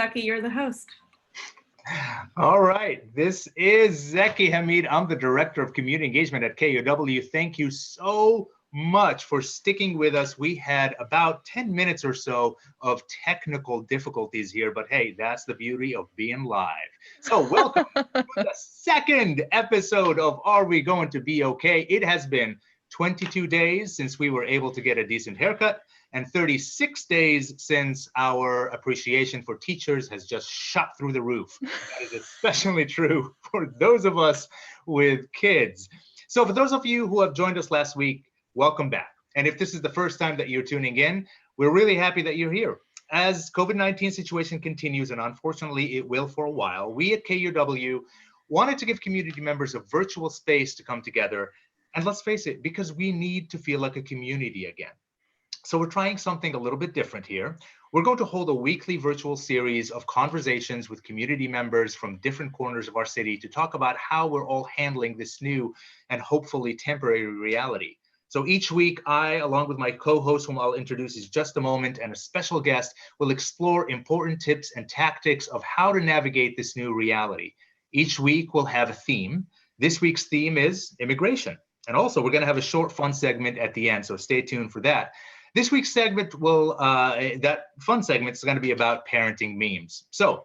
Zaki, you're the host. All right, this is Zaki Hamid. I'm the Director of Community Engagement at KUOW. Thank you so much for sticking with us. We had about 10 minutes or so of technical difficulties here, but hey, that's the beauty of being live. So welcome to the second episode of Are We Going to Be Okay? It has been 22 days since we were able to get a decent haircut, and 36 days since our appreciation for teachers has just shot through the roof. That is especially true for those of us with kids. So for those of you who have joined us last week, welcome back. And if this is the first time that you're tuning in, we're really happy that you're here. As COVID-19 situation continues, and unfortunately it will for a while, we at KUOW wanted to give community members a virtual space to come together. And let's face it, because we need to feel like a community again. So we're trying something a little bit different here. We're going to hold a weekly virtual series of conversations with community members from different corners of our city to talk about how we're all handling this new and hopefully temporary reality. So each week, I, along with my co-host, whom I'll introduce in just a moment, and a special guest, will explore important tips and tactics of how to navigate this new reality. Each week, we'll have a theme. This week's theme is immigration. And also, we're going to have a short, fun segment at the end, so stay tuned for that. This week's segment that fun segment is going to be about parenting memes. So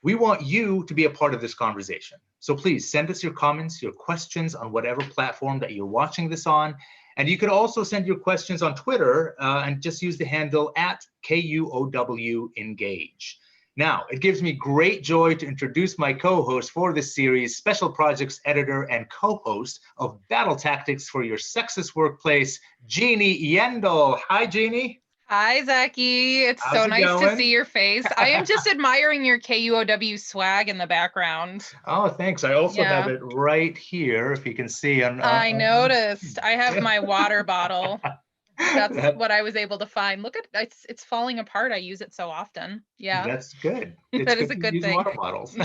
we want you to be a part of this conversation. So please send us your comments, your questions on whatever platform that you're watching this on. And you could also send your questions on Twitter and just use the handle at KUOW Engage. Now, it gives me great joy to introduce my co-host for this series, Special Projects Editor and co-host of Battle Tactics for Your Sexist Workplace, Jeannie Yendel. Hi, Jeannie. Hi, Zaki. It's How's so it nice going? to see your face. I am just admiring your KUOW swag in the background. Oh, thanks. I also have it right here, if you can see. I noticed. I have my water bottle. That's what I was able to find. Look at it's falling apart. I use it so often. Yeah. That's good. It's That is good a to good use thing. water bottles.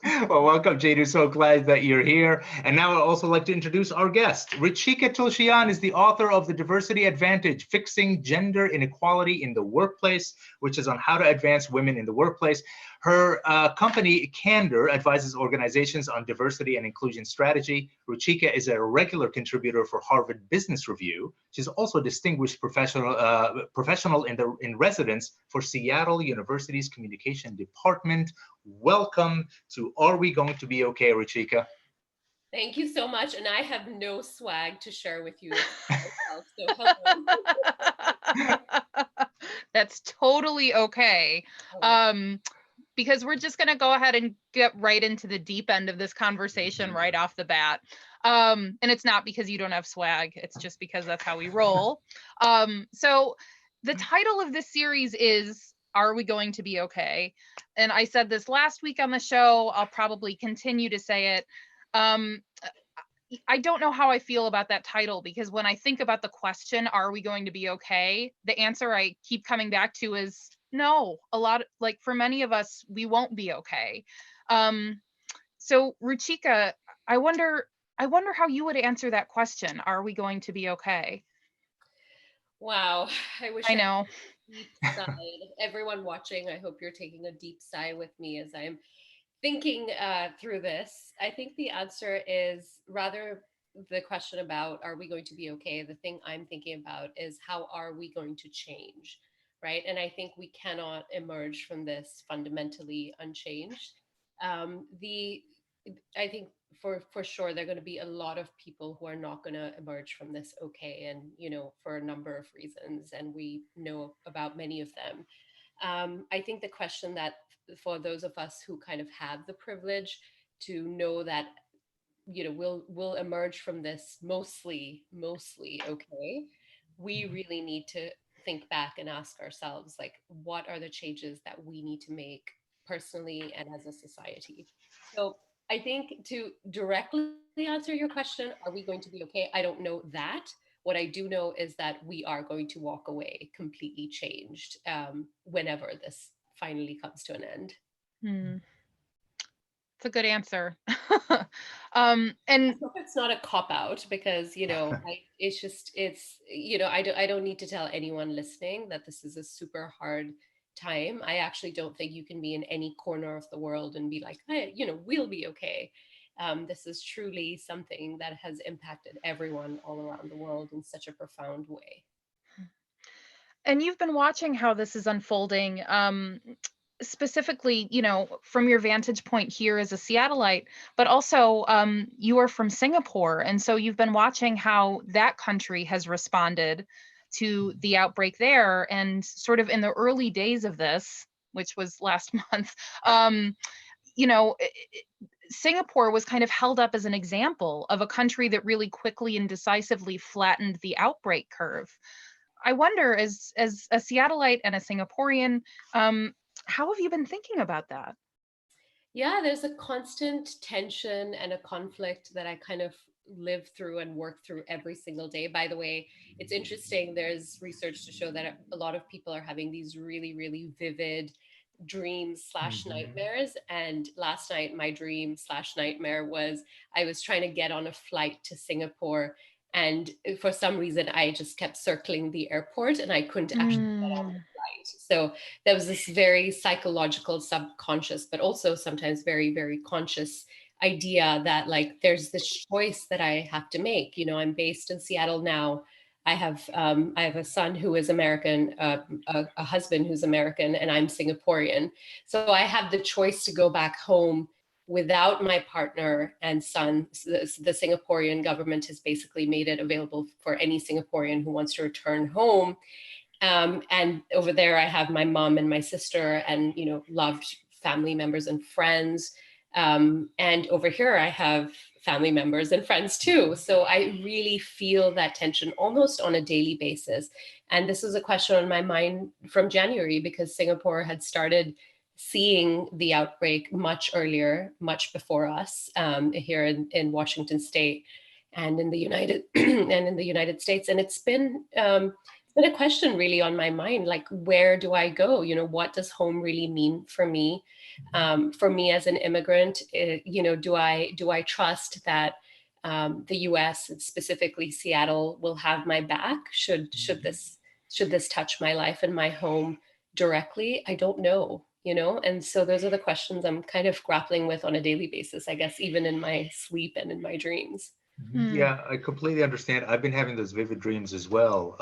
Well, welcome, Jadu. So glad that you're here. And now I'd also like to introduce our guest. Ruchika Tulshyan is the author of The Diversity Advantage, Fixing Gender Inequality in the Workplace, which is on how to advance women in the workplace. Her company, Candor, advises organizations on diversity and inclusion strategy. Ruchika is a regular contributor for Harvard Business Review. She's also a distinguished professional in residence for Seattle University's Communication Department. Welcome to Are We Going to Be Okay, Ruchika? Thank you so much. And I have no swag to share with you myself, so hello. That's totally okay. Because we're just going to go ahead and get right into the deep end of this conversation right off the bat. And it's not because you don't have swag. It's just because that's how we roll. So the title of this series is Are We Going to Be Okay? And I said this last week on the show. I'll probably continue to say it. I don't know how I feel about that title, because when I think about the question, are we going to be okay? The answer I keep coming back to is no. Like for many of us, we won't be okay. So Ruchika, I wonder how you would answer that question. Are we going to be okay? Wow. I wish I know. Deep sigh. Everyone watching, I hope you're taking a deep sigh with me as I'm thinking through this. I think the answer is rather the question about are we going to be okay? The thing I'm thinking about is how are we going to change, right? And I think we cannot emerge from this fundamentally unchanged. I think for sure there are going to be a lot of people who are not going to emerge from this okay, and for a number of reasons, and we know about many of them. I think the question that for those of us who kind of have the privilege to know that we'll emerge from this mostly okay, we really need to think back and ask ourselves, like, what are the changes that we need to make personally and as a society? So I think to directly answer your question, are we going to be okay? I don't know that. What I do know is that we are going to walk away completely changed whenever this finally comes to an end. It's a good answer. And I hope it's not a cop-out, because I don't need to tell anyone listening that this is a super hard time. I actually don't think you can be in any corner of the world and be like, hey, we'll be okay. This is truly something that has impacted everyone all around the world in such a profound way. And you've been watching how this is unfolding, specifically, from your vantage point here as a Seattleite, but also you are from Singapore. And so you've been watching how that country has responded to the outbreak there. And sort of in the early days of this, which was last month, you know, Singapore was kind of held up as an example of a country that really quickly and decisively flattened the outbreak curve. I wonder, as a Seattleite and a Singaporean, how have you been thinking about that? Yeah, there's a constant tension and a conflict that I kind of live through and work through every single day. By the way, it's interesting. There's research to show that a lot of people are having these really, really vivid dreams slash Mhm. nightmares. And last night, my dream slash nightmare was I was trying to get on a flight to Singapore. And for some reason, I just kept circling the airport and I couldn't actually get on the Mm, flight. So there was this very psychological, subconscious, but also sometimes very, very conscious idea that like there's this choice that I have to make. I'm based in Seattle now. I have a son who is American, a husband who's American, and I'm Singaporean. So I have the choice to go back home without my partner and son. So the Singaporean government has basically made it available for any Singaporean who wants to return home. And over there, I have my mom and my sister, and loved family members and friends. And over here, I have family members and friends too. So I really feel that tension almost on a daily basis. And this was a question on my mind from January because Singapore had started seeing the outbreak much earlier, much before us, here in Washington State and in the United States. And it's been a question really on my mind, like, where do I go? What does home really mean for me? For me as an immigrant, do I trust that the U.S., specifically Seattle, will have my back? Should this touch my life and my home directly? I don't know. And so those are the questions I'm kind of grappling with on a daily basis, I guess, even in my sleep and in my dreams. mm, Yeah, I completely understand. I've been having those vivid dreams as well.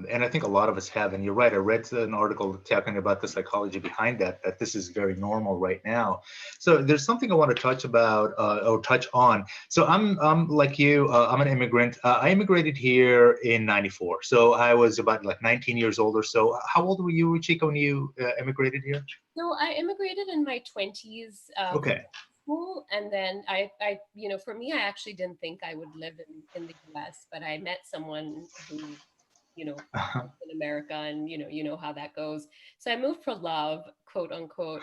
And I think a lot of us have. And you're right. I read an article talking about the psychology behind that this is very normal right now. So there's something I want to touch about or touch on. So I'm like you, I'm an immigrant. I immigrated here in 94. So I was about like 19 years old or so. How old were you, Ruchika, when you immigrated here? So I immigrated in my 20s for Okay. school, and then for me, I actually didn't think I would live in the U.S., but I met someone who, lives in America, and you know how that goes. So I moved for love, quote unquote.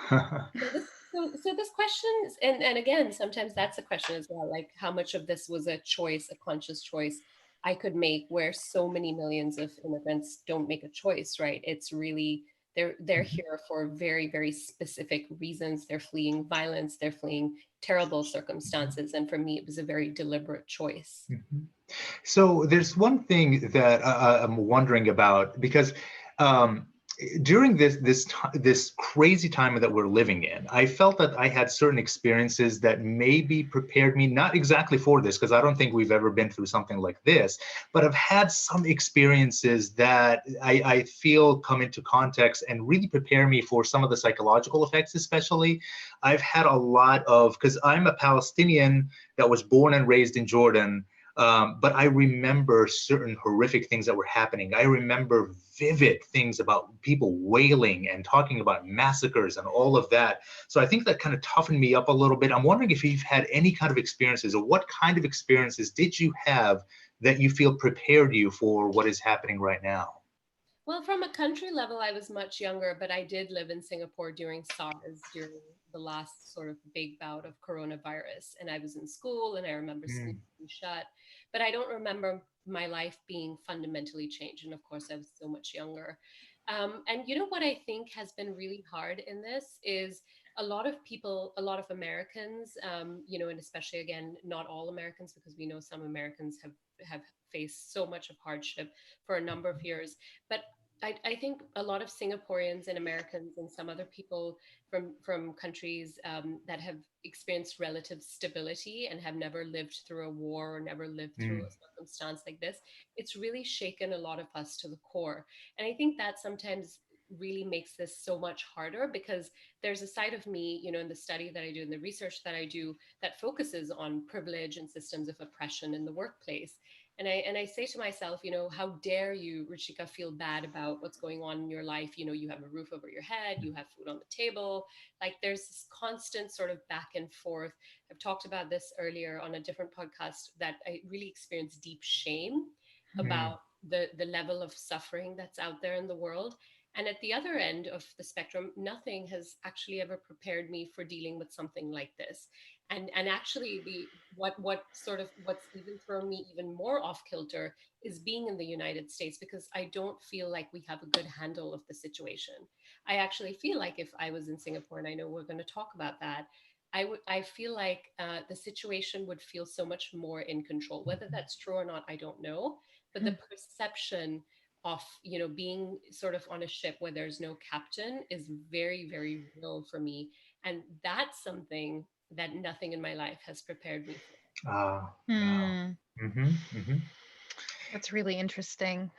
So this question is, and again, sometimes that's a question as well, like how much of this was a choice, a conscious choice I could make, where so many millions of immigrants don't make a choice, right? It's really they're here for very, very specific reasons. They're fleeing violence, they're fleeing terrible circumstances, and for me, it was a very deliberate choice. Mhm. So there's one thing that I'm wondering about because um, during this crazy time that we're living in, I felt that I had certain experiences that maybe prepared me, not exactly for this, because I don't think we've ever been through something like this, but I've had some experiences that I feel come into context and really prepare me for some of the psychological effects, especially. I've had a lot of, because I'm a Palestinian that was born and raised in Jordan. But I remember certain horrific things that were happening. I remember vivid things about people wailing and talking about massacres and all of that. So I think that kind of toughened me up a little bit. I'm wondering if you've had any kind of experiences, or what kind of experiences did you have that you feel prepared you for what is happening right now? Well, from a country level, I was much younger, but I did live in Singapore during SARS, during the last sort of big bout of coronavirus. And I was in school, and I remember schools Mm, being shut, but I don't remember my life being fundamentally changed. And of course, I was so much younger. And you know what I think has been really hard in this is a lot of people, a lot of Americans, and especially again, not all Americans, because we know some Americans have faced so much of hardship for a number of years. But I think a lot of Singaporeans and Americans and some other people from countries that have experienced relative stability and have never lived through a war or never lived through Mm, a circumstance like this, it's really shaken a lot of us to the core. And I think that sometimes really makes this so much harder, because there's a side of me, in the study that I do and the research that I do, that focuses on privilege and systems of oppression in the workplace. And I say to myself, how dare you, Ruchika, feel bad about what's going on in your life? You have a roof over your head, you have food on the table. Like, there's this constant sort of back and forth. I've talked about this earlier on a different podcast, that I really experience deep shame mm, about the level of suffering that's out there in the world. And at the other end of the spectrum, nothing has actually ever prepared me for dealing with something like this. And actually, the what's even thrown me even more off kilter is being in the United States, because I don't feel like we have a good handle of the situation. I actually feel like if I was in Singapore, and I know we're going to talk about that, I feel like the situation would feel so much more in control. Whether that's true or not, I don't know. But the perception of being sort of on a ship where there's no captain is very, very real for me, and that's something that nothing in my life has prepared me for. yeah. Hmm. Mm-hmm, mm-hmm, That's really interesting.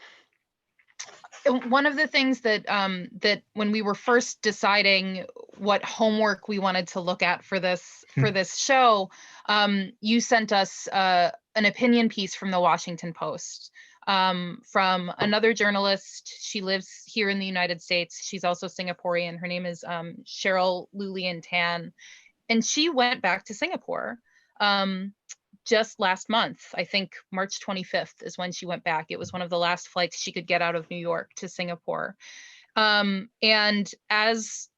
One of the things that when we were first deciding what homework we wanted to look at for this show, you sent us an opinion piece from the Washington Post, from another journalist. She lives here in the United States. She's also Singaporean. Her name is Cheryl Lulian Tan, and she went back to Singapore um, just last month. I think March 25th is when she went back. It was one of the last flights she could get out of New York to Singapore. And as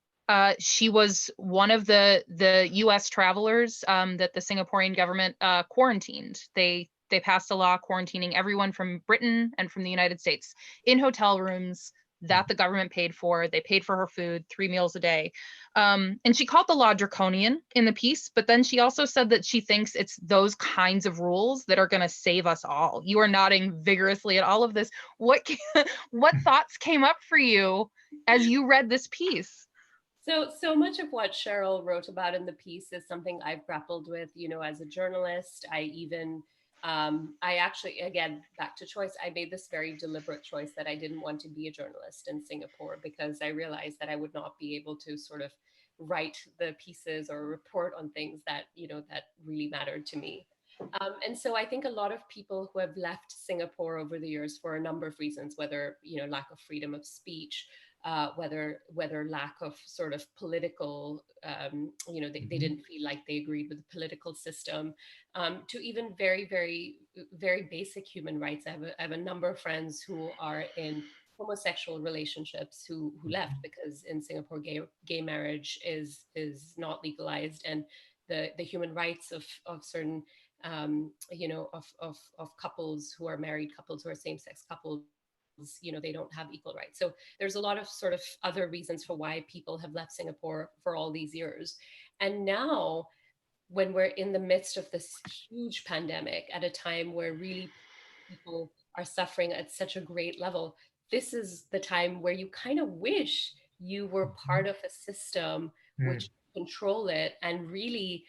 she was one of the U.S. travelers that the Singaporean government quarantined. They passed a law quarantining everyone from Britain and from the United States in hotel rooms that the government paid for. They paid for her food, 3 meals a day. And she called the law draconian in the piece, but then she also said that she thinks it's those kinds of rules that are going to save us all. You are nodding vigorously at all of this. What what thoughts came up for you as you read this piece? So much of what Cheryl wrote about in the piece is something I've grappled with, as a journalist. I actually, again, back to choice, I made this very deliberate choice that I didn't want to be a journalist in Singapore, because I realized that I would not be able to sort of write the pieces or report on things that, that really mattered to me. And so I think a lot of people who have left Singapore over the years for a number of reasons, whether, lack of freedom of speech, whether lack of sort of political, they mm-hmm. didn't feel like they agreed with the political system, to even very, very, very basic human rights. I have a number of friends who are in homosexual relationships who left because in Singapore gay marriage is not legalized, and the human rights of certain of couples who are married, couples who are same-sex couples, they don't have equal rights. So there's a lot of sort of other reasons for why people have left Singapore for all these years. And now, when we're in the midst of this huge pandemic, at a time where really people are suffering at such a great level, this is the time where you kind of wish you were part of a system Mm, which control it. And really,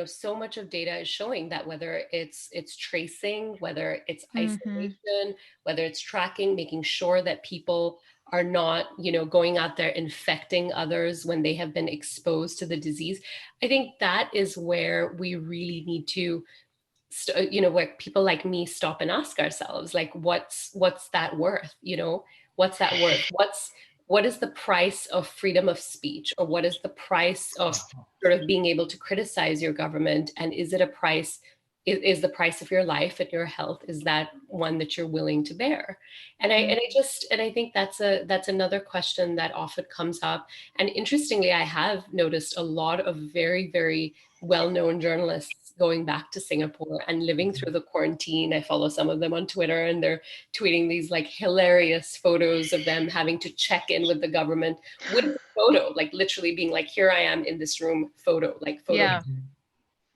so much of data is showing that whether it's tracing, whether it's Mm-hmm. isolation, whether it's tracking, making sure that people are not, going out there infecting others when they have been exposed to the disease. I think that is where we really need to where people like me stop and ask ourselves, like, what's that worth? What's that worth? What is the price of freedom of speech, or what is the price of sort of being able to criticize your government? And is it a price, is the price of your life and your health, is that one that you're willing to bear? And I think that's another question that often comes up. And interestingly, I have noticed a lot of very, very well-known journalists going back to Singapore and living through the quarantine. I follow some of them on Twitter, and they're tweeting these like hilarious photos of them having to check in with the government with the photo, like literally being like, here I am in this room, photo, like photo,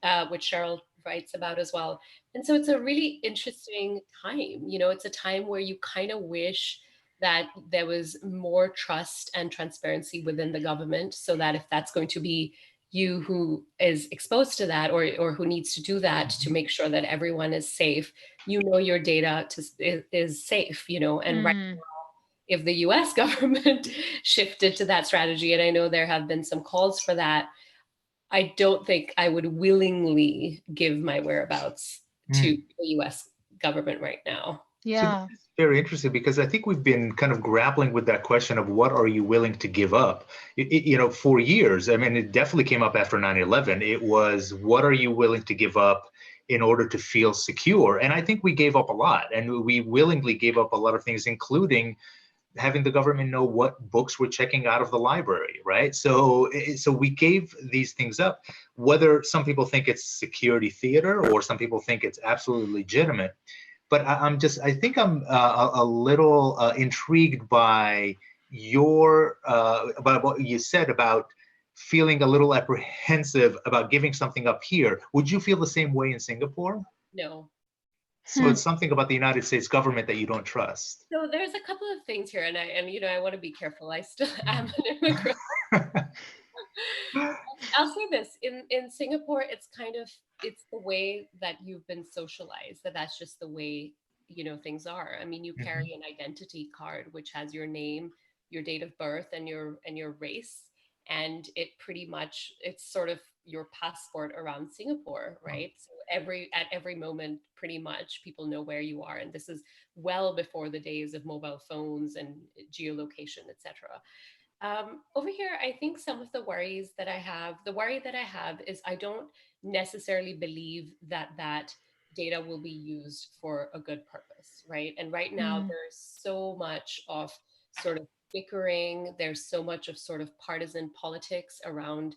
Yeah. which Cheryl writes about as well. And so it's a really interesting time. It's a time where you kind of wish that there was more trust and transparency within the government, so that if that's going to be you who is exposed to that, or who needs to do that to make sure that everyone is safe, your data is safe, and right, Mm. if the US government shifted to that strategy, and I know there have been some calls for that, I don't think I would willingly give my whereabouts to the US government right now. So Yeah. this is very interesting because I think we've been kind of grappling with that question of what are you willing to give up? For years, I mean, it definitely came up after 9/11. It was, what are you willing to give up in order to feel secure? And I think we gave up a lot, and we willingly gave up a lot of things, including having the government know what books we're checking out of the library, right? So we gave these things up, whether some people think it's security theater or some people think it's absolutely legitimate. But I think I'm a little intrigued by about what you said about feeling a little apprehensive about giving something up here. Would you feel the same way in Singapore? No. So it's something about the United States government that you don't trust. So there's a couple of things here, and I want to be careful. I still am an immigrant. I'll say this, in Singapore, it's the way that you've been socialized, that's just the way, things are. I mean, you carry an identity card, which has your name, your date of birth, and your race. And it's sort of your passport around Singapore, right? So at every moment, pretty much, people know where you are. And this is well before the days of mobile phones and geolocation, etc. Over here, I think some of the worry that I have is I don't necessarily believe that data will be used for a good purpose, right? And right now, Mm. there's so much of sort of bickering. There's so much of sort of partisan politics around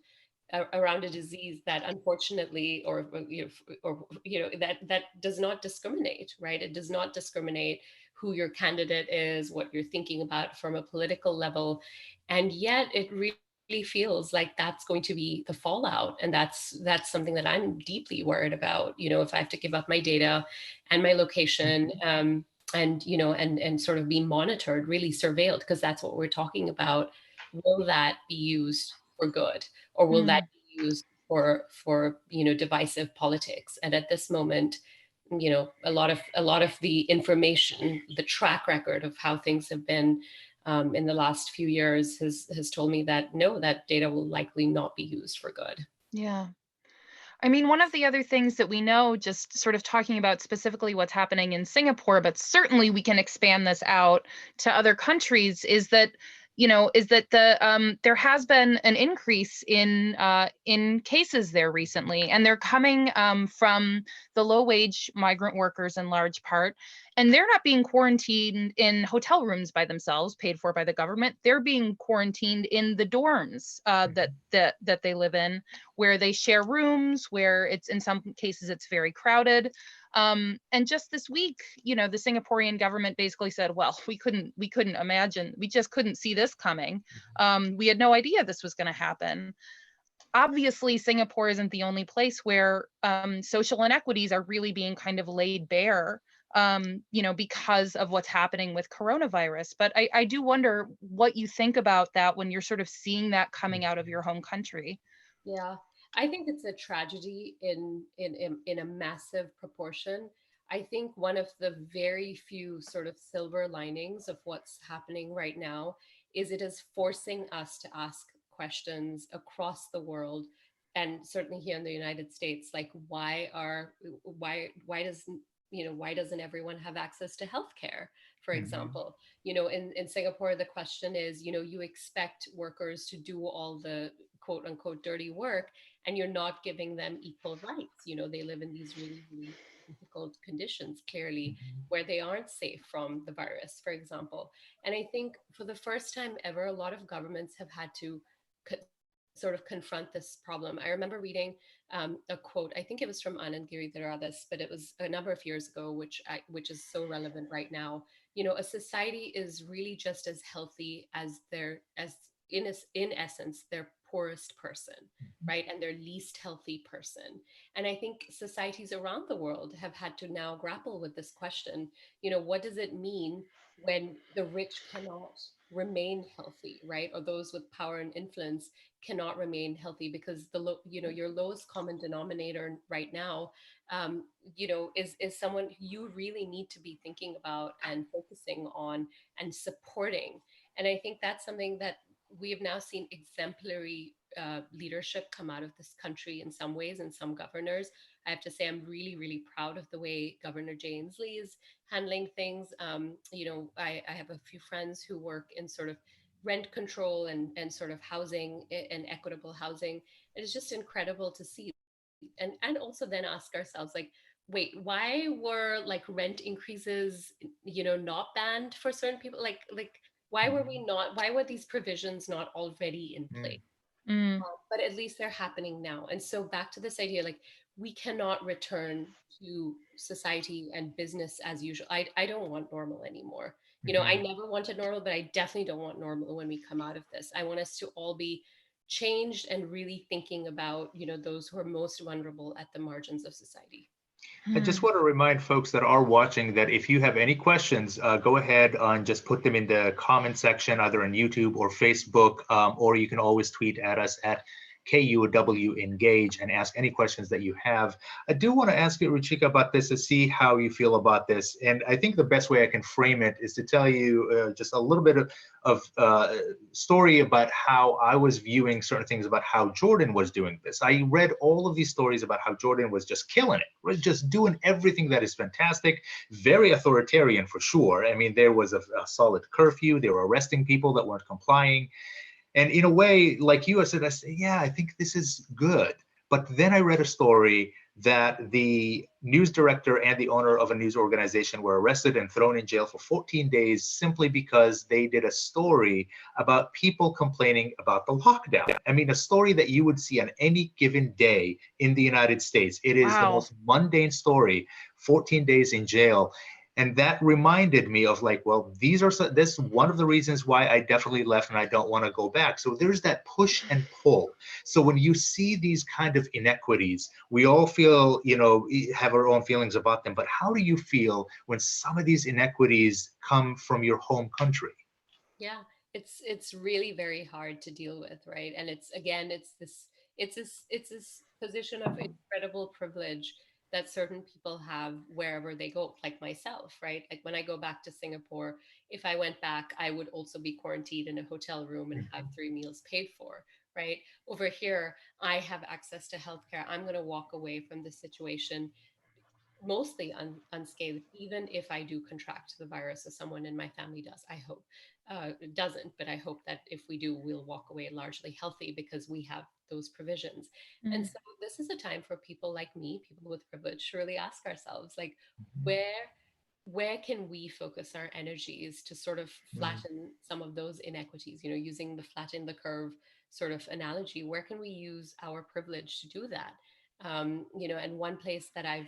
a disease that unfortunately, that does not discriminate, right? It does not discriminate who your candidate is, what you're thinking about from a political level. And yet it really feels like that's going to be the fallout. And that's something that I'm deeply worried about. If I have to give up my data and my location, and sort of be monitored, really surveilled, because that's what we're talking about. Will that be used for good, or will that Mm. be used for divisive politics? And at this moment, a lot of the information, the track record of how things have been in the last few years has told me that no, that data will likely not be used for good. Yeah. I mean, one of the other things that we know, just sort of talking about specifically what's happening in Singapore, but certainly we can expand this out to other countries, is that there has been an increase in cases there recently, and they're coming from the low-wage migrant workers in large part, and they're not being quarantined in hotel rooms by themselves, paid for by the government. They're being quarantined in the dorms that they live in, where they share rooms, where it's in some cases it's very crowded. And just this week, the Singaporean government basically said, well, we couldn't imagine, we just couldn't see this coming. We had no idea this was going to happen. Obviously, Singapore isn't the only place where social inequities are really being kind of laid bare, because of what's happening with coronavirus. But I do wonder what you think about that when you're sort of seeing that coming out of your home country. Yeah, I think it's a tragedy in a massive proportion. I think one of the very few sort of silver linings of what's happening right now is it is forcing us to ask questions across the world, and certainly here in the United States, like why doesn't everyone have access to healthcare, for example? In Singapore, the question is, you expect workers to do all the quote unquote dirty work, and you're not giving them equal rights. They live in these really, really difficult conditions, clearly, where they aren't safe from the virus, for example. And I think for the first time ever, a lot of governments have had to sort of confront this problem. I remember reading a quote, I think it was from Anand Giridharadas, but it was a number of years ago, which is so relevant right now. A society is really just as healthy as in essence, their poorest person, right? And their least healthy person. And I think societies around the world have had to now grapple with this question. What does it mean when the rich cannot remain healthy, right? Or those with power and influence cannot remain healthy, because your lowest common denominator right now, is someone you really need to be thinking about and focusing on and supporting. And I think that's something that we have now seen exemplary leadership come out of this country in some ways, and some governors. I have to say, I'm really, really proud of the way Governor Jay Inslee is handling things. I have a few friends who work in sort of rent control and sort of housing and equitable housing. And it's just incredible to see. And also then ask ourselves, like, wait, why were like rent increases, not banned for certain people? Like why were these provisions not already in place? Mm. But at least they're happening now. And so back to this idea, like, we cannot return to society and business as usual. I don't want normal anymore. I never wanted normal, but I definitely don't want normal when we come out of this. I want us to all be changed and really thinking about, those who are most vulnerable at the margins of society. I just want to remind folks that are watching that if you have any questions, go ahead and just put them in the comment section, either on YouTube or Facebook, or you can always tweet at us at KUOW Engage and ask any questions that you have. I do want to ask you, Ruchika, about this to see how you feel about this. And I think the best way I can frame it is to tell you just a little bit of story about how I was viewing certain things about how Jordan was doing this. I read all of these stories about how Jordan was just killing it, was just doing everything that is fantastic, very authoritarian for sure. I mean, there was a solid curfew. They were arresting people that weren't complying. And in a way, like you, I said, yeah, I think this is good. But then I read a story that the news director and the owner of a news organization were arrested and thrown in jail for 14 days simply because they did a story about people complaining about the lockdown. I mean, a story that you would see on any given day in the United States. It is the most mundane story, 14 days in jail. And that reminded me of like, well, this is one of the reasons why I definitely left and I don't want to go back. So there's that push and pull. So when you see these kind of inequities, we all feel, have our own feelings about them. But how do you feel when some of these inequities come from your home country? Yeah, it's really very hard to deal with, right? And it's this position of incredible privilege that certain people have wherever they go, like myself, right? Like when I go back to Singapore, if I went back, I would also be quarantined in a hotel room and have 3 meals paid for, right? Over here, I have access to healthcare. I'm going to walk away from the situation mostly unscathed, even if I do contract the virus, as someone in my family does. I hope it doesn't, but I hope that if we do, we'll walk away largely healthy because we have those provisions. And so this is a time for people like me, people with privilege, to really ask ourselves, like, where where can we focus our energies to sort of flatten some of those inequities, using the flatten the curve sort of analogy? Where can we use our privilege to do that? And one place that I've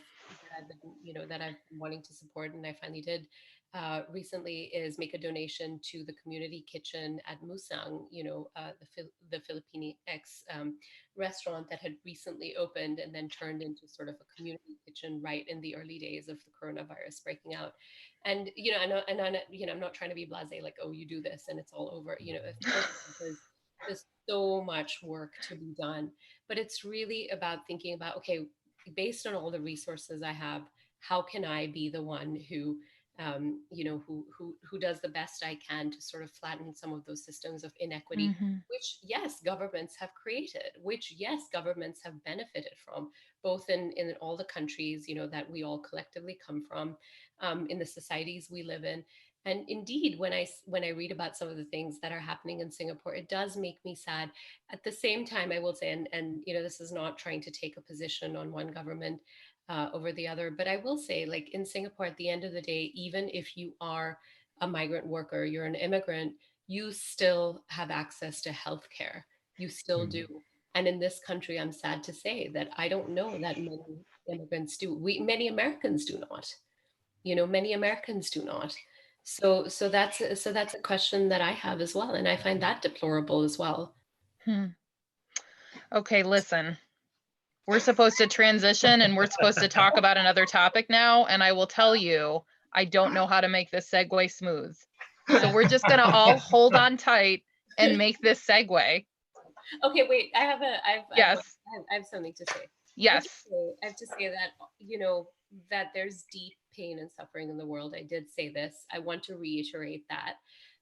been, that I've been wanting to support, and I finally did recently, is make a donation to the community kitchen at Musang, the Filipino X restaurant that had recently opened and then turned into sort of a community kitchen right in the early days of the coronavirus breaking out. And I'm not trying to be blasé, like, oh, you do this and it's all over. Of course, there's so much work to be done, but it's really about thinking about, okay, based on all the resources I have, how can I be the one who who does the best I can to sort of flatten some of those systems of inequity, which, yes, governments have created, which, yes, governments have benefited from, both in all the countries, that we all collectively come from, in the societies we live in. And indeed, when I read about some of the things that are happening in Singapore, it does make me sad. At the same time, I will say, and this is not trying to take a position on one government over the other, but I will say, like, in Singapore, at the end of the day, even if you are a migrant worker, you're an immigrant, you still have access to healthcare. You still do. And in this country, I'm sad to say that I don't know that many immigrants do. Many Americans do not. Many Americans do not. So that's a question that I have as well, and I find that deplorable as well. Okay, listen. We're supposed to transition and we're supposed to talk about another topic now. And I will tell you, I don't know how to make this segue smooth. So we're just going to all hold on tight and make this segue. Okay, wait, Yes. I have something to say. Yes. I have to say that, that there's deep pain and suffering in the world. I did say this. I want to reiterate that.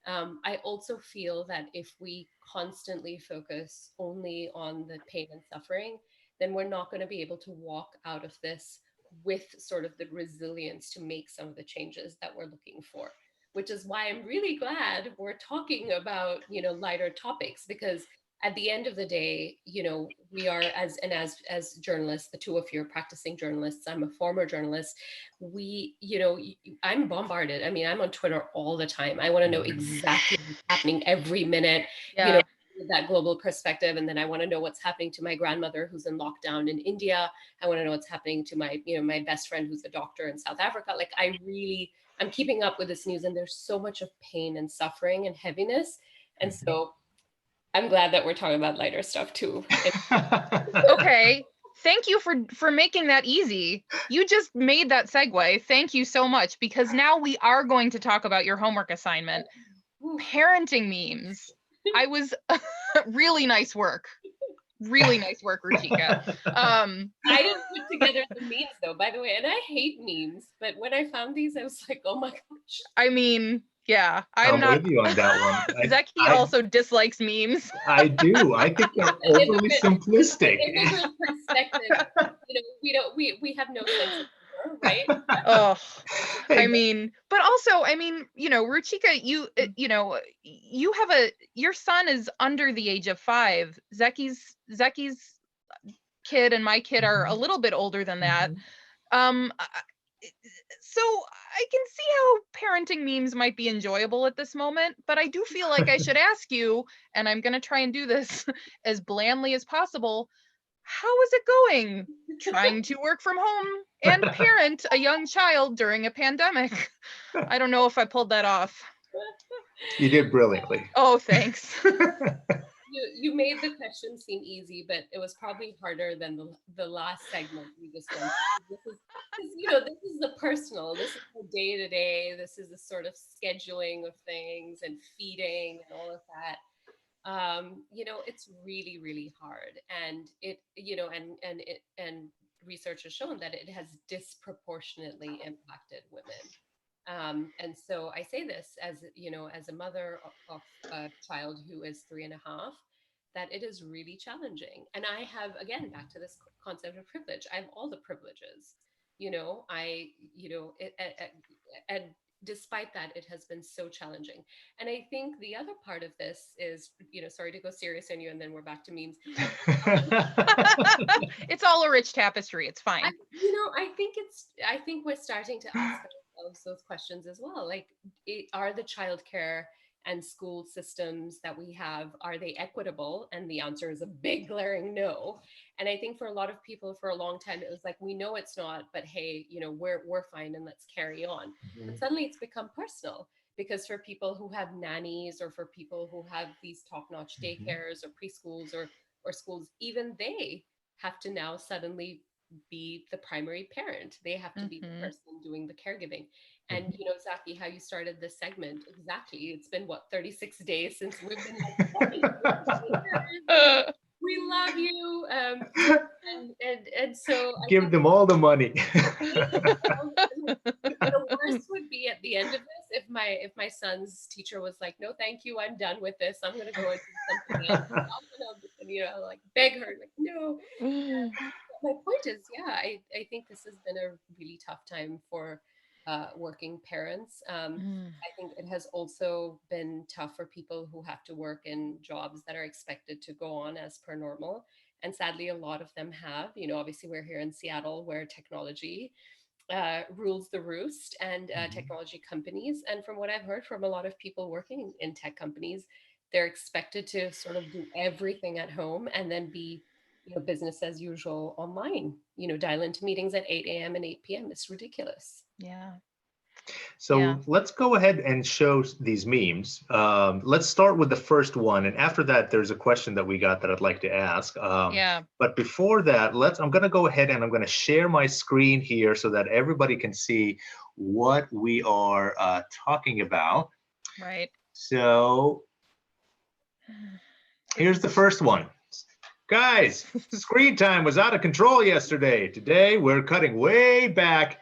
I also feel that if we constantly focus only on the pain and suffering, then we're not going to be able to walk out of this with sort of the resilience to make some of the changes that we're looking for. Which is why I'm really glad we're talking about, lighter topics, because at the end of the day, we are as journalists, the two of you are practicing journalists. I'm a former journalist. I'm bombarded. I mean, I'm on Twitter all the time. I want to know exactly what's happening every minute. Yeah. That global perspective, and then I want to know what's happening to my grandmother who's in lockdown in India. I want to know what's happening to my my best friend who's a doctor in South Africa. Like, I'm keeping up with this news, and there's so much of pain and suffering and heaviness. And so I'm glad that we're talking about lighter stuff too. Okay. Thank you for making that easy. You just made that segue. Thank you so much, because now we are going to talk about your homework assignment. Parenting memes. I was really nice work. Really nice work, Ruchika. I didn't put together the memes though, by the way, and I hate memes, but when I found these, I was like, oh my gosh. I mean, yeah, I'm not with you on that one. Zeki also dislikes memes. I do. I think they're overly simplistic. Immigrant perspective, we have no sense of humor, right? Oh, I mean, but also, I mean, Ruchika, you have your son is under the age of 5. Zeki's kid and my kid are a little bit older than that. So I can see how parenting memes might be enjoyable at this moment, but I do feel like I should ask you, and I'm going to try and do this as blandly as possible. How is it going trying to work from home and parent a young child during a pandemic? I don't know if I pulled that off. You did brilliantly. Oh, thanks. You made the question seem easy, but it was probably harder than the last segment we just went through. This is the personal, this is the day-to-day, this is the sort of scheduling of things and feeding and all of that. It's really, really hard. And and research has shown that it has disproportionately impacted women. And so I say this as a mother of a child who is 3.5, that it is really challenging. And I have, again, back to this concept of privilege, I have all the privileges, and despite that, it has been so challenging. And I think the other part of this is, sorry to go serious on you, and then we're back to memes. It's all a rich tapestry. It's fine. I think we're starting to ask ourselves those questions as well. Like, are the childcare and school systems that we have, are they equitable? And the answer is a big glaring no. And I think for a lot of people for a long time, it was like, we know it's not, but hey, we're fine and let's carry on. But suddenly it's become personal, because for people who have nannies, or for people who have these top-notch daycares or preschools or schools, even they have to now suddenly be the primary parent. They have to be the person doing the caregiving. And Zaki, how you started this segment, exactly. It's been 36 days since we've been we love you. And so give them all the money. The worst would be at the end of this if my son's teacher was like, no, thank you, I'm done with this. I'm gonna go and do something else. I'm gonna like beg her, like, no. My point is, I think this has been a really tough time for working parents. I think it has also been tough for people who have to work in jobs that are expected to go on as per normal. And sadly, a lot of them have. Obviously, we're here in Seattle, where technology rules the roost, and technology companies. And from what I've heard from a lot of people working in tech companies, they're expected to sort of do everything at home and then be business as usual online, dial into meetings at 8 a.m. and 8 p.m. It's ridiculous. Yeah. So Yeah. let's go ahead and show these memes. Let's start with the first one. And after that, there's a question that we got that I'd like to ask. Yeah. But before that, I'm going to go ahead and I'm going to share my screen here so that everybody can see what we are talking about. Right. So here's the first one. Guys, screen time was out of control yesterday. Today, we're cutting way back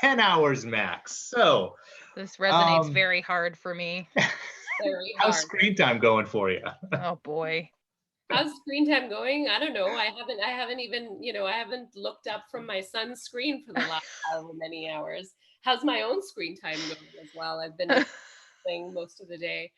10 hours max. So This resonates very hard for me. Very how's hard. screen time going for you? Oh boy. How's screen time going? I don't know. I haven't even, I haven't looked up from my son's screen for the last however many hours. How's my own screen time going as well? I've been playing most of the day.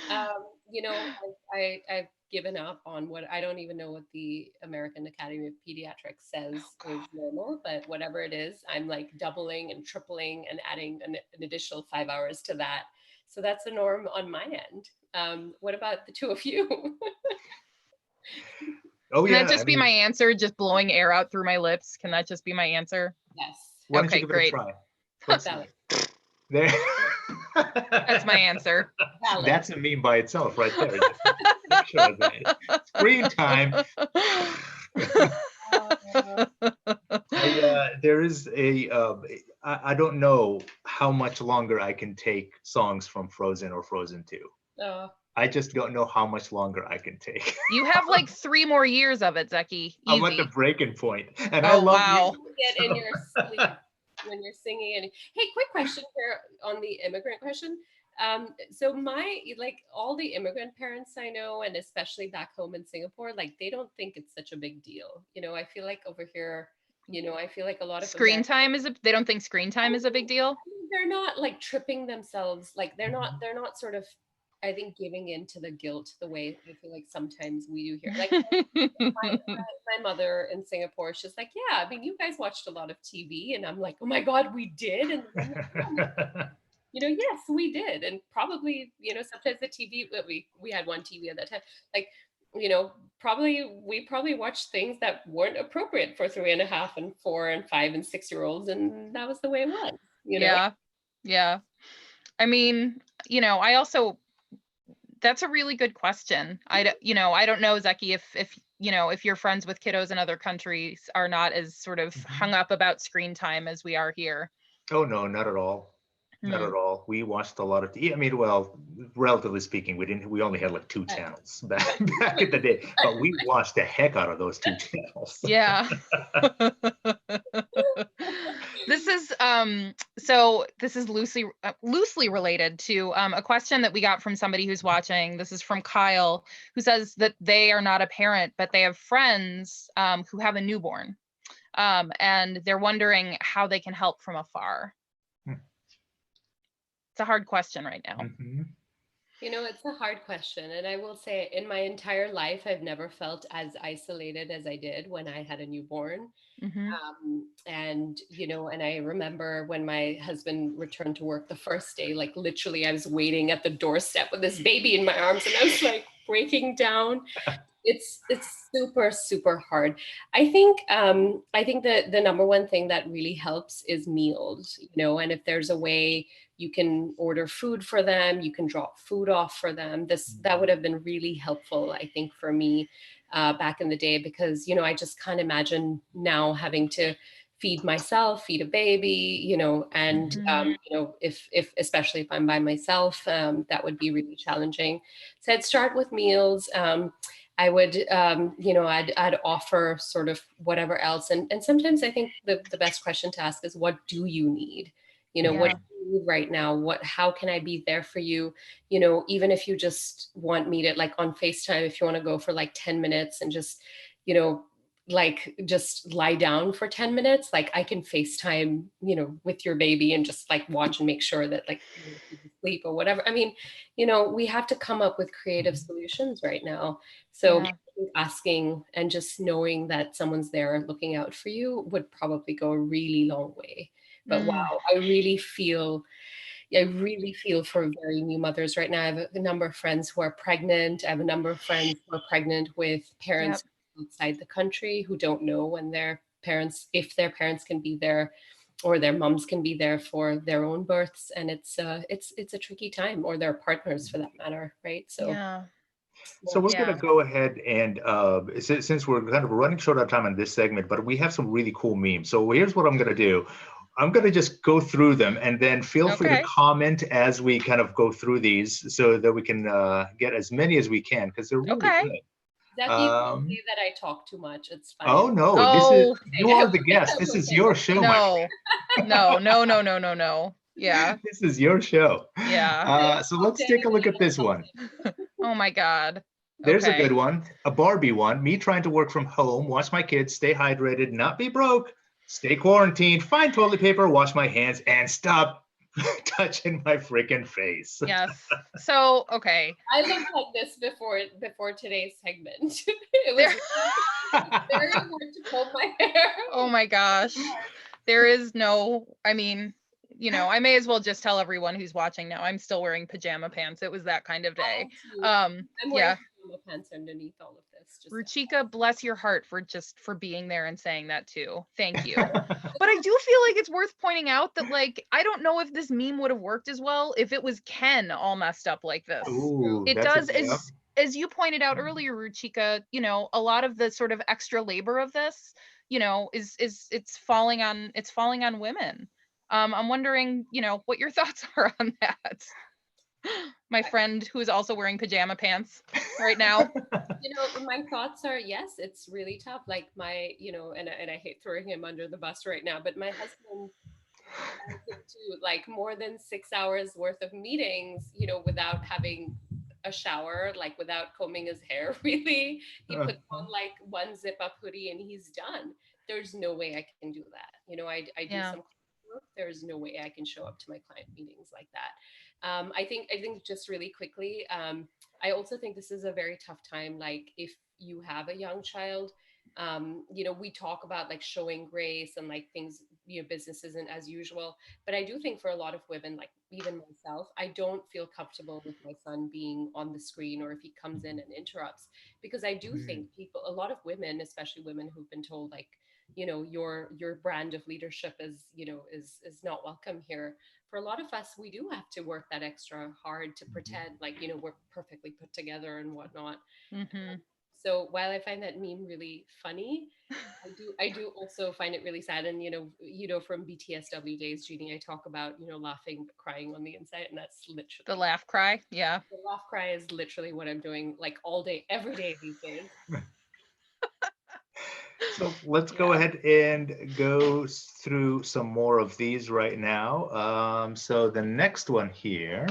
I've given up on what I don't even know what the American Academy of Pediatrics says is normal, but whatever it is, I'm like doubling and tripling and adding an additional 5 hours to that. So that's a norm on my end. What about the two of you? Oh, Can yeah. that just be my answer? Just blowing air out through my lips? Can that just be my answer? Yes. Why don't you Okay, give great. it a try? Let's see. There. That's my answer. Valid. That's a meme by itself right there. Sure, screen time. There is I don't know how much longer I can take songs from Frozen or Frozen 2. I just don't know how much longer I can take. You have like 3 more years of it, Zeki. Easy. I'm at the breaking point, and Oh, I love wow. you. Get in your sleep when you're singing. And hey, quick question here on the immigrant question. So all the immigrant parents I know, and especially back home in Singapore, like they don't think it's such a big deal. I feel like over here, I feel like a lot of Screen time they don't think screen time is a big deal. They're not like tripping themselves. Like they're not sort of, I think, giving in to the guilt the way I feel like sometimes we do here. Like my mother in Singapore, she's like, yeah, I mean, you guys watched a lot of TV. And I'm like, oh my God, we did. And yes, we did. And probably, sometimes the TV, we had one TV at that time, like, we probably watched things that weren't appropriate for 3.5 and 4 and 5 and 6-year-olds. And that was the way it was, Yeah. Yeah. I mean, I also, that's a really good question. I don't know, Zeki, if your friends with kiddos in other countries are not as sort of hung up about screen time as we are here. Oh, no, not at all. Not at all. We watched a lot of TV. I mean, well, relatively speaking, we only had like 2 channels back in the day, but we watched the heck out of those 2 channels. Yeah. This is loosely related to a question that we got from somebody who's watching. This is from Kyle, who says that they are not a parent, but they have friends who have a newborn, and they're wondering how they can help from afar. It's a hard question right now. Mm-hmm. It's a hard question. And I will say, in my entire life, I've never felt as isolated as I did when I had a newborn. Mm-hmm. And I remember when my husband returned to work the first day, like literally I was waiting at the doorstep with this baby in my arms and I was like breaking down. It's super, super hard. I think that the number one thing that really helps is meals, and if there's a way you can order food for them, you can drop food off for them. That would have been really helpful, I think, for me back in the day, because, I just can't imagine now having to feed myself, feed a baby, and, if especially if I'm by myself, that would be really challenging. So I'd start with meals. I would, I'd offer sort of whatever else. And sometimes I think the best question to ask is, what do you need? What do you need right now? How can I be there for you? Even if you just want me to, like on FaceTime, if you want to go for like 10 minutes and just, like just lie down for 10 minutes, like I can FaceTime, with your baby and just like watch and make sure that like you sleep or whatever. I mean, we have to come up with creative solutions right now. So asking and just knowing that someone's there looking out for you would probably go a really long way. But wow, I really feel for very new mothers right now. I have a number of friends who are pregnant. I have a number of friends who are pregnant with parents outside the country who don't know when if their parents can be there or their moms can be there for their own births, and it's a tricky time, or their partners for that matter, right? So Yeah. So we're going Yeah. to go ahead and since we're kind of running short on time on this segment, but we have some really cool memes. So here's what I'm going to do. I'm going to just go through them, and then feel free to Okay. comment as we kind of go through these, so that we can get as many as we can, because they're really Okay. good. Zach, you can say that I talk too much. It's fine. Oh no, this is Oh, you are the guest. This is your show, my friend. no. No. Yeah. This is your show. Yeah. So let's take a look at this one. Oh my God. There's a Okay. good one, a Barbie one. Me trying to work from home, watch my kids, stay hydrated, not be broke, stay quarantined, find toilet paper, wash my hands, and stop touching my freaking face. Yes. So, okay. I looked like this before today's segment. It was very hard to pull my hair. Oh my gosh. There is no, I mean, I may as well just tell everyone who's watching now, I'm still wearing pajama pants. It was that kind of day. I'm wearing Yeah. pajama pants underneath all of this. Ruchika, bless your heart for being there and saying that too. Thank you. But I do feel like it's worth pointing out that, like, I don't know if this meme would have worked as well if it was Ken all messed up like this. Ooh, It that's does, yep. as you pointed out earlier, Ruchika, a lot of the sort of extra labor of this, is it's falling on women. I'm wondering, what your thoughts are on that. My friend who is also wearing pajama pants right now. My thoughts are, yes, it's really tough. Like my, and I hate throwing him under the bus right now, but my husband to like more than 6 hours worth of meetings, without having a shower, like without combing his hair, really. He puts on like one zip up hoodie and he's done. There's no way I can do that. I do some work. There's no way I can show up to my client meetings like that. I think just really quickly, I also think this is a very tough time. Like if you have a young child, we talk about like showing grace and like things, business isn't as usual. But I do think for a lot of women, like even myself, I don't feel comfortable with my son being on the screen or if he comes in and interrupts, because I do think a lot of women, especially women who've been told like, your brand of leadership is not welcome here. For a lot of us, we do have to work that extra hard to pretend like, we're perfectly put together and whatnot. So while I find that meme really funny, I do also find it really sad. And from BTSW days, Jeannie, I talk about laughing but crying on the inside, and that's literally the laugh cry. Yeah, the laugh cry is literally what I'm doing like all day, every day these days. So let's go ahead and go through some more of these right now. So the next one here,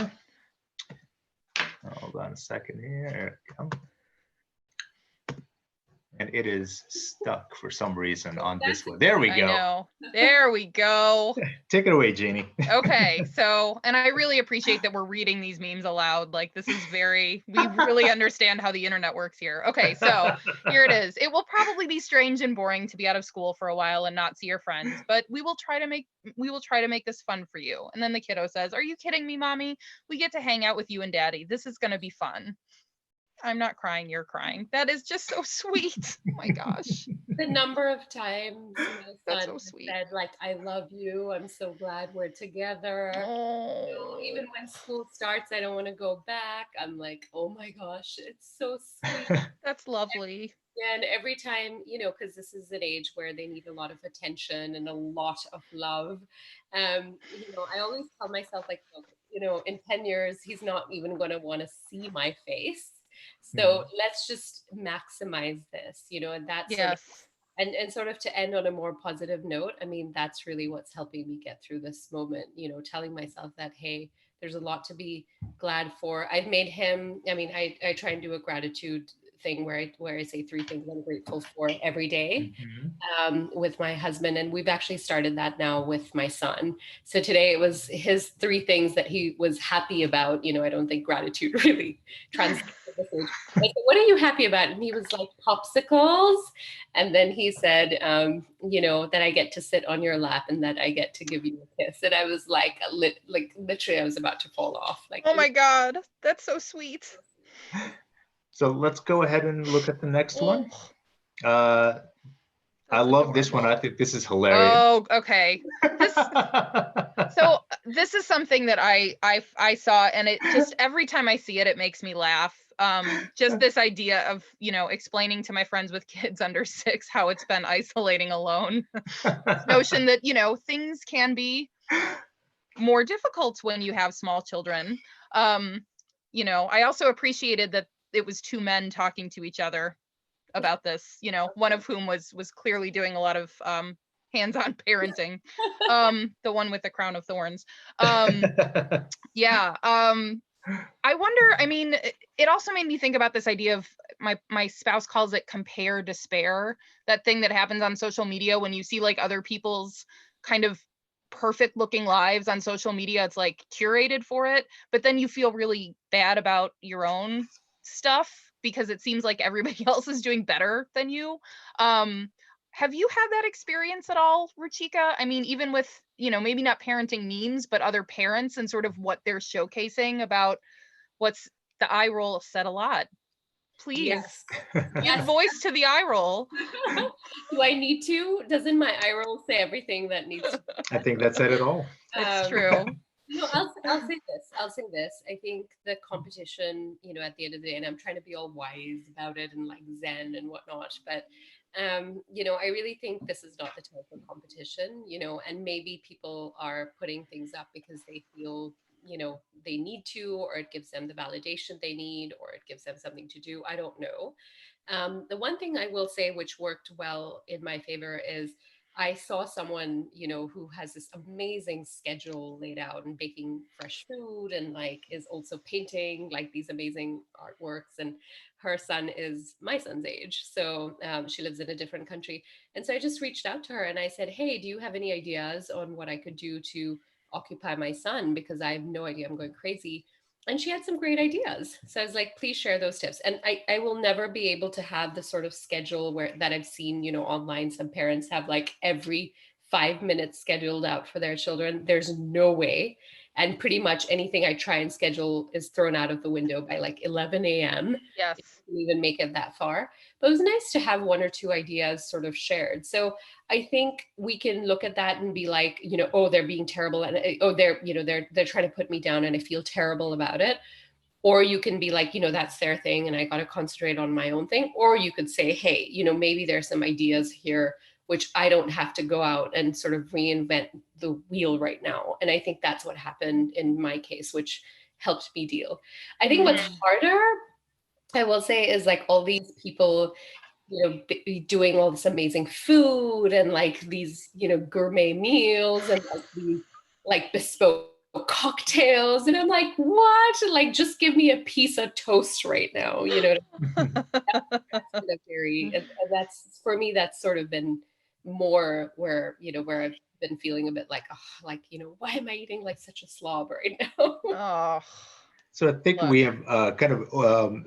hold on a second here. And it is stuck for some reason on this one. There we go. I know. There we go. Take it away, Jeannie. Okay, so, and I really appreciate that we're reading these memes aloud. Like, this is we really understand how the internet works here. Okay, so here it is. It will probably be strange and boring to be out of school for a while and not see your friends, but we will try to make this fun for you. And then the kiddo says, "Are you kidding me, mommy? We get to hang out with you and daddy. This is going to be fun." I'm not crying, you're crying. That is just so sweet. Oh my gosh. The number of times my son so said, like, "I love you. I'm so glad we're together." Oh. Even when school starts, I don't want to go back. I'm like, oh my gosh, it's so sweet. That's lovely. And every time, because this is an age where they need a lot of attention and a lot of love. I always tell myself, like, in 10 years, he's not even going to want to see my face. So let's just maximize this, and that's sort of to end on a more positive note. I mean, that's really what's helping me get through this moment, telling myself that, hey, there's a lot to be glad for. I've made him, I try and do a gratitude thing where I say 3 things I'm grateful for every day with my husband. And we've actually started that now with my son. So today it was his 3 things that he was happy about. I don't think gratitude really translates to this age. I said, "What are you happy about?" And he was like, "Popsicles." And then he said, that I get to sit on your lap and that I get to give you a kiss. And I was like literally I was about to fall off. Like, oh my God, that's so sweet. So let's go ahead and look at the next one. I love this one. I think this is hilarious. Oh, okay. So this is something that I saw, and it just, every time I see it, it makes me laugh. Just this idea of, explaining to my friends with kids under 6 how it's been isolating alone. This notion that, things can be more difficult when you have small children. I also appreciated that it was 2 men talking to each other about this, one of whom was clearly doing a lot of hands-on parenting, the one with the crown of thorns. Yeah. I wonder, I mean, it also made me think about this idea of, my spouse calls it compare despair, that thing that happens on social media when you see like other people's kind of perfect looking lives on social media. It's like curated for it, but then you feel really bad about your own stuff because it seems like everybody else is doing better than you. Have you had that experience at all, Ruchika? I mean, even with, maybe not parenting memes, but other parents and sort of what they're showcasing about what's the eye roll said a lot. Please Yes. give voice to the eye roll. Do I need to? Doesn't my eye roll say everything that needs to be I think that said it all. It's true. I'll say this. I'll say this. I think the competition, at the end of the day, and I'm trying to be all wise about it and like Zen and whatnot, but I really think this is not the type of competition, and maybe people are putting things up because they feel, they need to, or it gives them the validation they need, or it gives them something to do. I don't know. The one thing I will say, which worked well in my favor, is I saw someone, who has this amazing schedule laid out and baking fresh food and like is also painting like these amazing artworks. And her son is my son's age. So she lives in a different country. And so I just reached out to her and I said, hey, do you have any ideas on what I could do to occupy my son? Because I have no idea, I'm going crazy. And she had some great ideas. So I was like, please share those tips. And I will never be able to have the sort of schedule that I've seen, online. Some parents have like every 5 minutes scheduled out for their children. There's no way. And pretty much anything I try and schedule is thrown out of the window by like 11 a.m. Yes. Even make it that far. But it was nice to have 1 or 2 ideas sort of shared. So I think we can look at that and be like, oh, they're being terrible, and oh, they're trying to put me down and I feel terrible about it. Or you can be like, that's their thing and I got to concentrate on my own thing. Or you could say, hey, maybe there's some ideas here which I don't have to go out and sort of reinvent the wheel right now. And I think that's what happened in my case, which helped me deal. I think what's harder, I will say, is like all these people, doing all this amazing food and like these, gourmet meals and like these like bespoke cocktails. And I'm like, what? Like, just give me a piece of toast right now, that's very, and that's, for me, that's sort of been more where, where I've been feeling a bit like, oh, like, why am I eating like such a slob right now? Oh. So I think we have kind of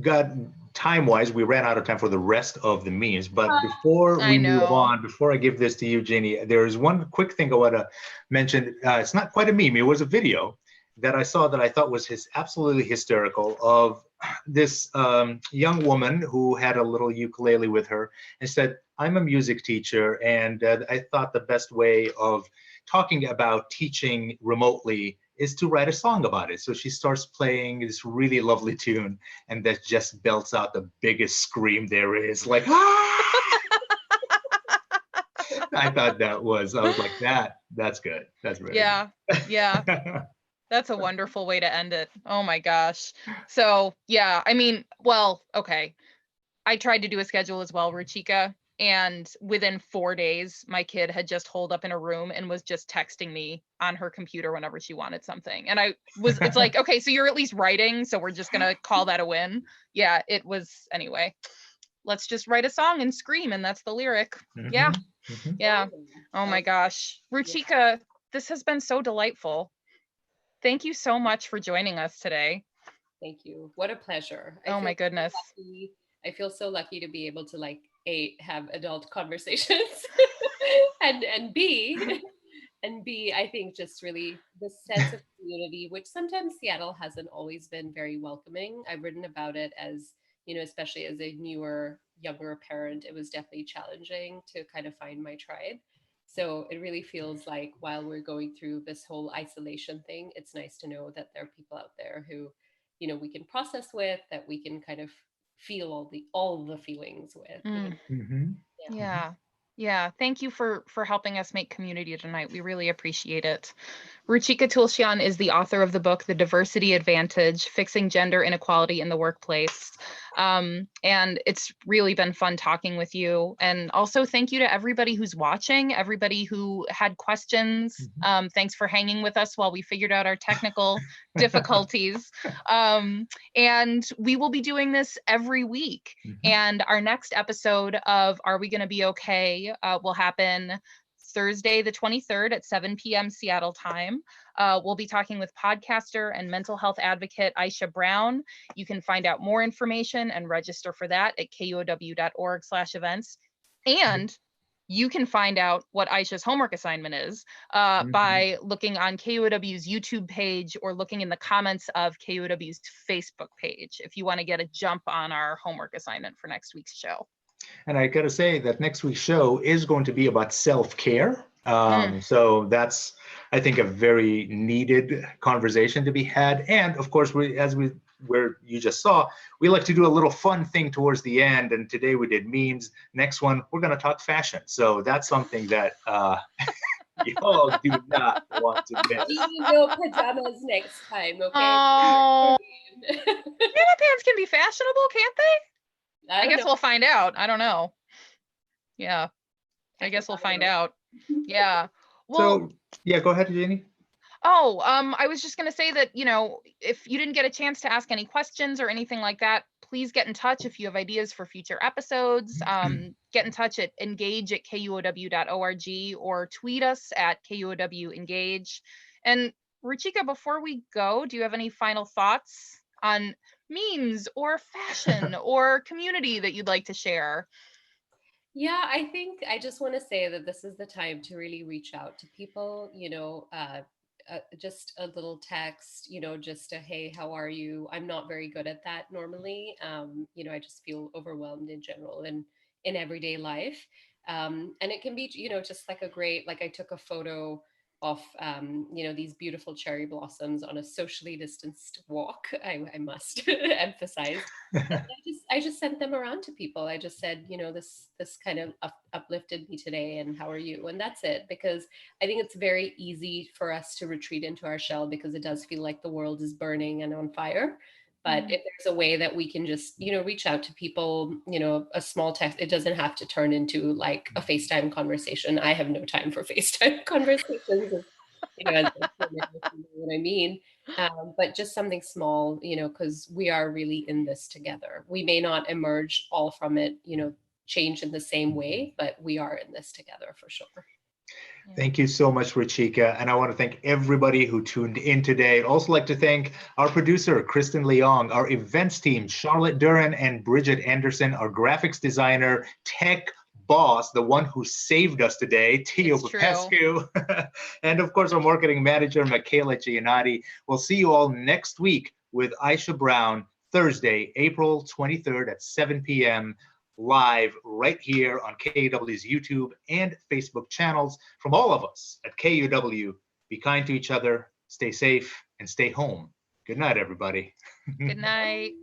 got time-wise, we ran out of time for the rest of the memes. But before we move on, before I give this to you, Jeannie, there's one quick thing I want to mention. It's not quite a meme. It was a video that I saw that I thought was absolutely hysterical, of this young woman who had a little ukulele with her and said, I'm a music teacher, and I thought the best way of talking about teaching remotely is to write a song about it. So she starts playing this really lovely tune, and that just belts out the biggest scream there is, like, ah! I thought I was like, that's good. That's really good. Yeah. That's a wonderful way to end it. Oh my gosh. So yeah, I mean, well, okay. I tried to do a schedule as well, Ruchika. And within 4 days, my kid had just holed up in a room and was just texting me on her computer whenever she wanted something. And it's like, okay, so you're at least writing. So we're just going to call that a win. Yeah, it was, anyway, let's just write a song and scream. And that's the lyric. Yeah. Yeah. Oh my gosh. Ruchika, this has been so delightful. Thank you so much for joining us today. Thank you. What a pleasure. Oh my goodness. I feel so lucky to be able to like have adult conversations and B, I think just really the sense of community, which sometimes Seattle hasn't always been very welcoming. I've written about it as, especially as a newer, younger parent, it was definitely challenging to kind of find my tribe. So it really feels like while we're going through this whole isolation thing, it's nice to know that there are people out there who, we can process with, that we can kind of feel all the feelings with. Mm. Mhm. Yeah. Yeah. Yeah. Thank you for helping us make community tonight. We really appreciate it. Ruchika Tulshyan is the author of the book, The Diversity Advantage, Fixing Gender Inequality in the Workplace. And it's really been fun talking with you. And also thank you to everybody who's watching, everybody who had questions. Thanks for hanging with us while we figured out our technical difficulties. And we will be doing this every week. And our next episode of Are We Gonna Be Okay will happen Thursday, the 23rd at 7 p.m. Seattle time. We'll be talking with podcaster and mental health advocate Aisha Brown. You can find out more information and register for that at kuow.org/events. And you can find out what Aisha's homework assignment is by looking on KUOW's YouTube page or looking in the comments of KUOW's Facebook page if you want to get a jump on our homework assignment for next week's show. And I got to say that next week's show is going to be about self-care. So that's, I think, a very needed conversation to be had. And of course, where you just saw, we like to do a little fun thing towards the end. And today we did memes. Next one, we're going to talk fashion. So that's something that y'all do not want to miss. No pajamas next time, okay? Oh, yoga pants can be fashionable, can't they? I guess we'll find out. I don't know. Yeah, I guess we'll find out. Yeah. Well, So yeah, go ahead, Jenny. Oh, I was just going to say that, if you didn't get a chance to ask any questions or anything like that, please get in touch if you have ideas for future episodes. Get in touch at engage@kuow.org or tweet us at KUOWengage. And Ruchika, before we go, do you have any final thoughts on memes or fashion or community that you'd like to share? Yeah, I think I just want to say that this is the time to really reach out to people, just a little text, just a, hey, how are you? I'm not very good at that normally. I just feel overwhelmed in general and in everyday life. And it can be, just like I took a photo of, these beautiful cherry blossoms on a socially distanced walk. I must emphasize. I just sent them around to people. I just said, this kind of uplifted me today, and how are you? And that's it, because I think it's very easy for us to retreat into our shell because it does feel like the world is burning and on fire. But if there's a way that we can just, reach out to people, a small text, it doesn't have to turn into like a FaceTime conversation. I have no time for FaceTime conversations. What I mean. But just something small, because we are really in this together. We may not emerge all from it, change in the same way, but we are in this together for sure. Thank you so much, Ruchika. And I want to thank everybody who tuned in today. I'd also like to thank our producer, Kristen Leong, our events team, Charlotte Duran and Bridget Anderson, our graphics designer, tech boss, the one who saved us today, Tio Popescu, and of course, our marketing manager, Michaela Giannotti. We'll see you all next week with Aisha Brown, Thursday, April 23rd at 7 p.m. live right here on KUOW's YouTube and Facebook channels. From all of us at KUOW, be kind to each other, stay safe, and stay home. Good night, everybody. Good night.